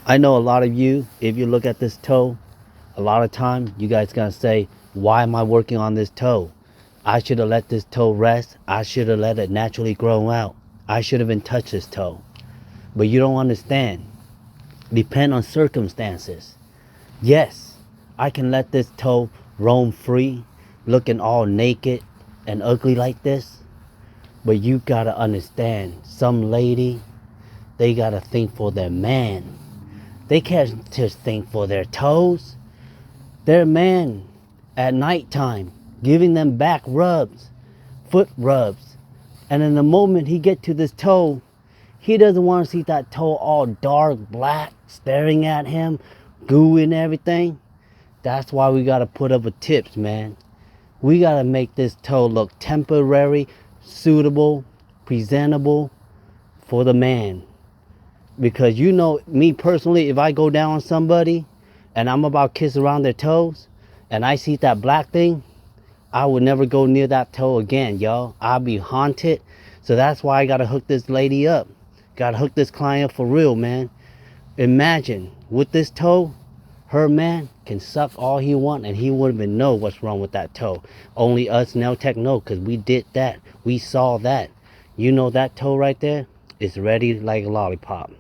I know a lot of you, if you look at this toe, a lot of time you guys gonna say, why am I working on this toe? I should have let this toe rest. I should have let it naturally grow out. I should have been touched this toe. But you don't understand. Depend on circumstances. Yes, I can let this toe roam free, looking all naked and ugly like this. But you gotta understand, some lady, they gotta think for their man. They can't just think for their toes. Their man at nighttime, giving them back rubs, foot rubs. And in the moment he get to this toe, he doesn't want to see that toe all dark black staring at him, goo and everything. That's why we gotta put up with tips, man. We gotta make this toe look temporary, suitable, presentable for the man. Because you know me personally, if I go down on somebody and I'm about to kiss around their toes and I see that black thing, I would never go near that toe again, y'all. I'll be haunted. So that's why I gotta hook this lady up. Gotta hook this client up for real, man. Imagine with this toe, her man can suck all he want and he wouldn't even know what's wrong with that toe. Only us nail tech know, because we did that. We saw that. You know that toe right there is ready like a lollipop.